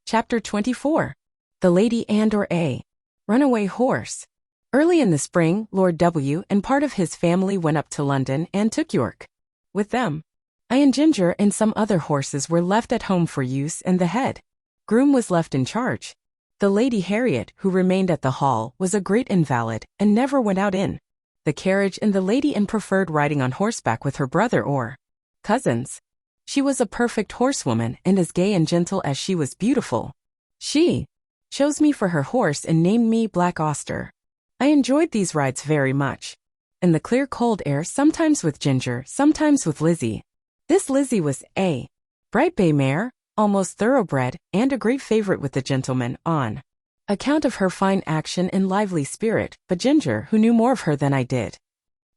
Chapter 24. The Lady and/or Runaway Horse. Early in the spring, Lord W. and part of his family went up to London and took York. With them, I and Ginger and some other horses were left at home for use, and the head groom was left in charge. The Lady Harriet, who remained at the hall, was a great invalid and never went out in the carriage, and the lady and preferred riding on horseback with her brother or cousins. She was a perfect horsewoman and as gay and gentle as she was beautiful. She chose me for her horse and named me Black Auster. I enjoyed these rides very much. In the clear cold air, sometimes with Ginger, sometimes with Lizzie. This Lizzie was a bright bay mare, almost thoroughbred, and a great favorite with the gentleman on account of her fine action and lively spirit, but Ginger, who knew more of her than I did,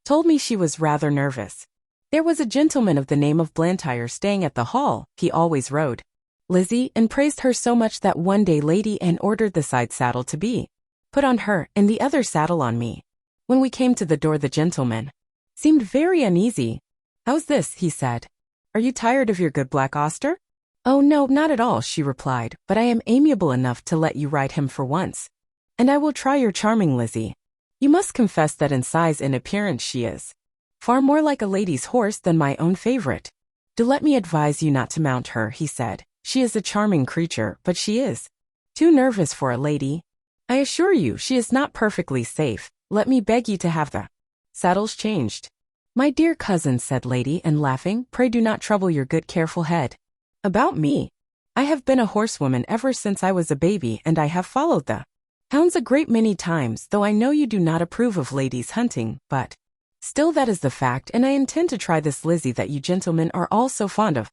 told me she was rather nervous. There was a gentleman of the name of Blantyre staying at the hall. He always rode Lizzie and praised her so much that one day Lady Anne ordered the side saddle to be put on her and the other saddle on me. When we came to the door, the gentleman seemed very uneasy. "How's this?" he said. "Are you tired of your good Black Auster?" "Oh no, not at all," she replied, "but I am amiable enough to let you ride him for once. And I will try your charming Lizzie. You must confess that in size and appearance she is far more like a lady's horse than my own favorite. Do let me advise you not to mount her," he said. "She is a charming creature, but she is too nervous for a lady. I assure you she is not perfectly safe. Let me beg you to have the saddles changed." "My dear cousin," said Lady Anne, laughing, "pray do not trouble your good careful head about me. I have been a horsewoman ever since I was a baby, and I have followed the hounds a great many times, though I know you do not approve of ladies hunting, but still that is the fact, and I intend to try this Lizzie that you gentlemen are all so fond of.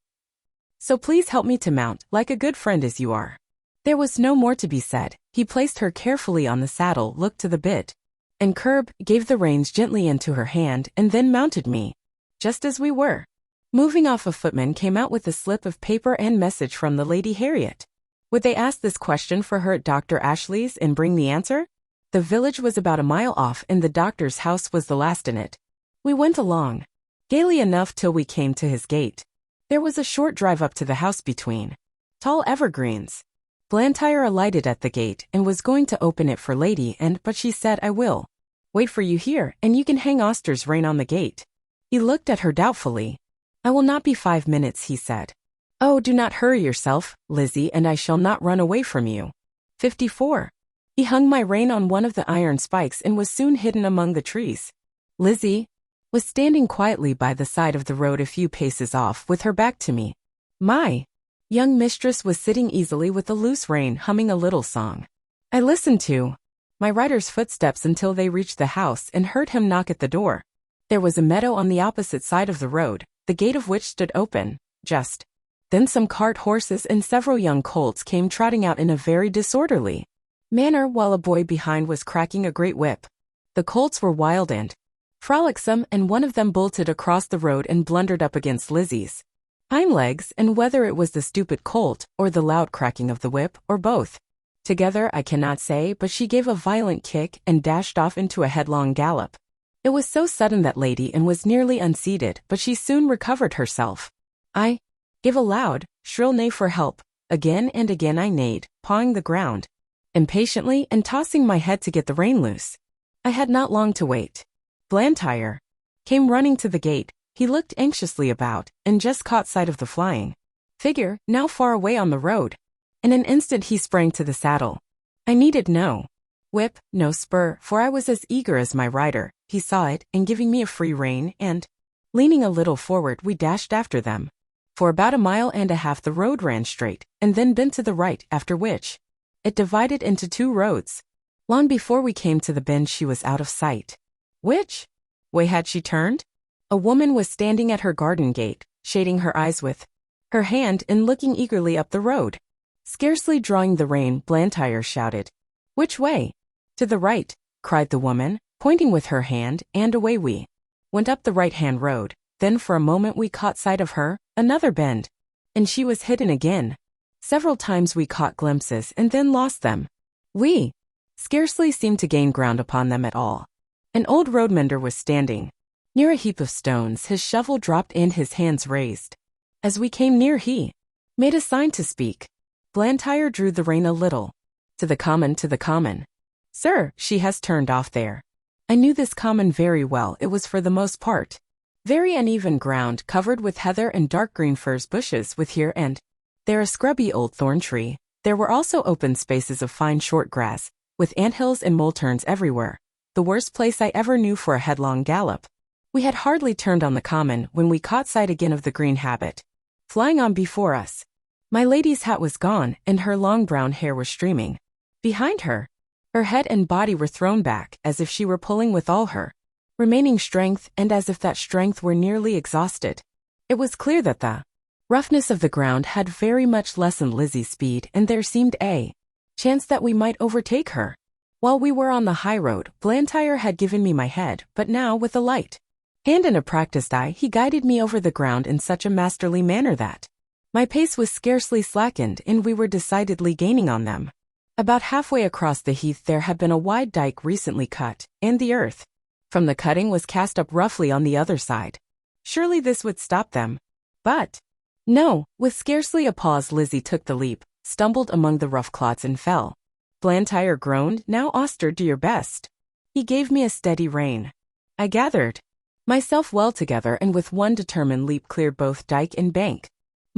So please help me to mount, like a good friend as you are." There was no more to be said. He placed her carefully on the saddle, looked to the bit and curb, gave the reins gently into her hand, and then mounted me, just as we were moving off. A footman came out with a slip of paper and message from the Lady Harriet. Would they ask this question for her at Dr. Ashley's and bring the answer? The village was about a mile off, and the doctor's house was the last in it. We went along gaily enough till we came to his gate. There was a short drive up to the house between tall evergreens. Blantyre alighted at the gate and was going to open it for Lady Anne, but she said, "I will wait for you here, and you can hang Auster's rein on the gate." He looked at her doubtfully. "I will not be 5 minutes," he said. "Oh, do not hurry yourself, Lizzie, and I shall not run away from you." 54. He hung my rein on one of the iron spikes and was soon hidden among the trees. Lizzie was standing quietly by the side of the road a few paces off, with her back to me. My young mistress was sitting easily with a loose rein, humming a little song. I listened to my rider's footsteps until they reached the house and heard him knock at the door. There was a meadow on the opposite side of the road, the gate of which stood open. Just then some cart horses and several young colts came trotting out in a very disorderly manner, while a boy behind was cracking a great whip. The colts were wild and frolicsome, and one of them bolted across the road and blundered up against Lizzie's hind legs, and whether it was the stupid colt, or the loud cracking of the whip, or both together, I cannot say, but she gave a violent kick and dashed off into a headlong gallop. It was so sudden that Lady Anne was nearly unseated, but she soon recovered herself. I gave a loud, shrill neigh for help. Again and again I neighed, pawing the ground impatiently and tossing my head to get the rein loose. I had not long to wait. Blantyre came running to the gate. He looked anxiously about, and just caught sight of the flying figure, now far away on the road. In an instant he sprang to the saddle. I needed no whip, no spur, for I was as eager as my rider. He saw it, and giving me a free rein, and leaning a little forward, we dashed after them. For about 1.5 miles the road ran straight, and then bent to the right, after which it divided into 2 roads. Long before we came to the bend she was out of sight. Which way had she turned? A woman was standing at her garden gate, shading her eyes with her hand and looking eagerly up the road. Scarcely drawing the rein, Blantyre shouted, "Which way?" "To the right," cried the woman, pointing with her hand, and away we went up the right-hand road. Then for a moment we caught sight of her, another bend, and she was hidden again. Several times we caught glimpses and then lost them. We scarcely seemed to gain ground upon them at all. An old roadmender was standing near a heap of stones, his shovel dropped and his hands raised. As we came near he made a sign to speak. Blantyre drew the rein a little. To the common, to the common. Sir, she has turned off there. I knew this common very well. It was for the most part very uneven ground covered with heather and dark green furze bushes with here and there a scrubby old thorn tree. There were also open spaces of fine short grass, with anthills and moulturns everywhere. The worst place I ever knew for a headlong gallop. We had hardly turned on the common when we caught sight again of the green habit, flying on before us. My lady's hat was gone, and her long brown hair was streaming behind her. Her head and body were thrown back, as if she were pulling with all her remaining strength, and as if that strength were nearly exhausted. It was clear that the roughness of the ground had very much lessened Lizzie's speed, and there seemed a chance that we might overtake her. While we were on the high road, Blantyre had given me my head, but now, with a light hand and a practiced eye, he guided me over the ground in such a masterly manner that my pace was scarcely slackened, and we were decidedly gaining on them. About halfway across the heath there had been a wide dike recently cut, and the earth from the cutting was cast up roughly on the other side. Surely this would stop them. But no, with scarcely a pause Lizzie took the leap, stumbled among the rough clods and fell. Blantyre groaned, "Now, Auster, do your best." He gave me a steady rein. I gathered myself well together and with one determined leap cleared both dike and bank.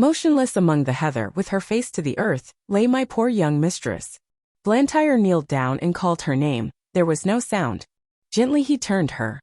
Motionless among the heather, with her face to the earth, lay my poor young mistress. Blantyre kneeled down and called her name. There was no sound. Gently he turned her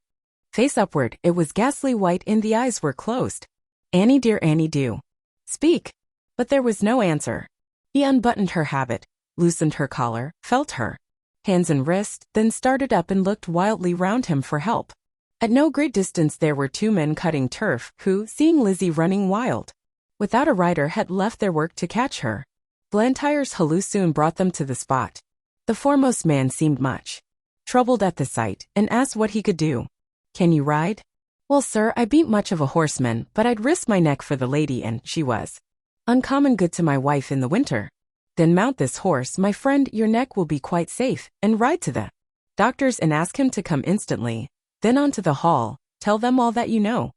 face upward. It was ghastly white and the eyes were closed. "Annie dear, Annie, do speak." But there was no answer. He unbuttoned her habit, loosened her collar, felt her hands and wrist, then started up and looked wildly round him for help. At no great distance there were two men cutting turf, who, seeing Lizzie running wild without a rider, had left their work to catch her. Blantyre's halloo soon brought them to the spot. The foremost man seemed much troubled at the sight, and asked what he could do. "Can you ride?" "Well, sir, I bean't much of a horseman, but I'd risk my neck for the lady, and she was uncommon good to my wife in the winter." "Then mount this horse, my friend, your neck will be quite safe, and ride to the doctor's and ask him to come instantly. Then on to the hall, tell them all that you know,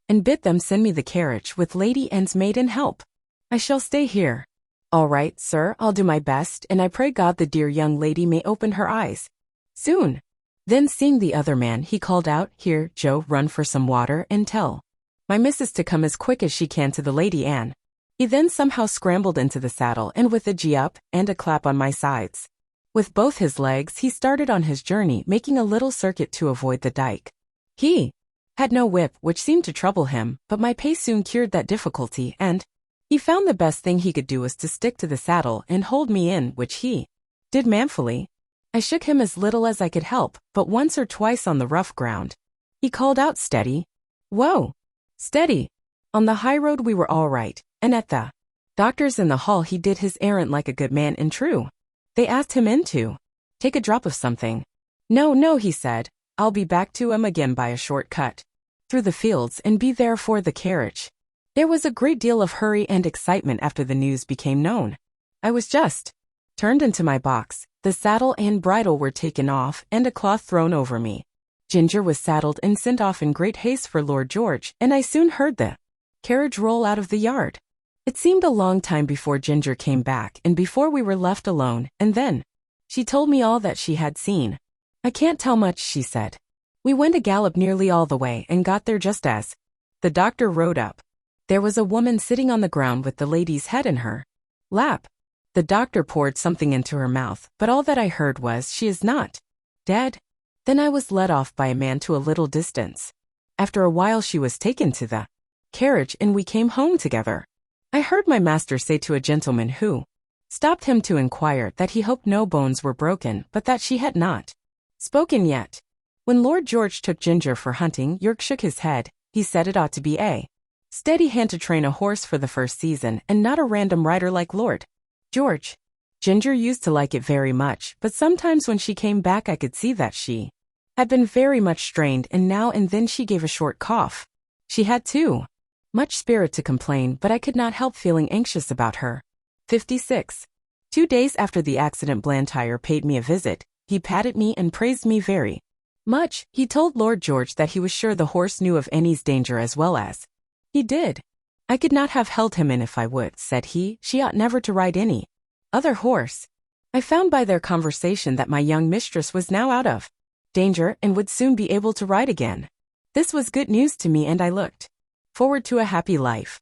and bid them send me the carriage with lady and's maid and help. I shall stay here." "All right, sir, I'll do my best, and I pray God the dear young lady may open her eyes soon." Then seeing the other man, he called out, "Here, Joe, run for some water, and tell my missus to come as quick as she can to the Lady Anne." He then somehow scrambled into the saddle, and with a gee up and a clap on my sides, with both his legs, he started on his journey, making a little circuit to avoid the dike. He had no whip, which seemed to trouble him, but my pace soon cured that difficulty, and he found the best thing he could do was to stick to the saddle and hold me in, which he did manfully. I shook him as little as I could help, but once or twice on the rough ground he called out, "Steady! Whoa! Steady!" On the high road we were all right, and at the doctor's in the hall he did his errand like a good man and true. They asked him in to take a drop of something. "No, no," he said, "I'll be back to 'em again by a short cut through the fields and be there for the carriage." There was a great deal of hurry and excitement after the news became known. I was just turned into my box, the saddle and bridle were taken off, and a cloth thrown over me. Ginger was saddled and sent off in great haste for Lord George, and I soon heard the carriage roll out of the yard. It seemed a long time before Ginger came back and before we were left alone, and then she told me all that she had seen. "I can't tell much," she said. "We went a gallop nearly all the way and got there just as the doctor rode up. There was a woman sitting on the ground with the lady's head in her lap. The doctor poured something into her mouth, but all that I heard was, 'She is not dead.' Then I was led off by a man to a little distance. After a while she was taken to the carriage and we came home together. I heard my master say to a gentleman who stopped him to inquire that he hoped no bones were broken, but that she had not spoken yet. When Lord George took Ginger for hunting, York shook his head. He said it ought to be a steady hand to train a horse for the first season, and not a random rider like Lord George. Ginger used to like it very much, but sometimes when she came back I could see that she had been very much strained, and now and then she gave a short cough. She had too much spirit to complain, but I could not help feeling anxious about her. 56. 2 days after the accident Blantyre paid me a visit. He patted me and praised me very much. He told Lord George that he was sure the horse knew of Annie's danger as well as he did. "I could not have held him in if I would," said he. "She ought never to ride any Other horse. I found by their conversation that my young mistress was now out of danger and would soon be able to ride again. This was good news to me, and I looked forward to a happy life.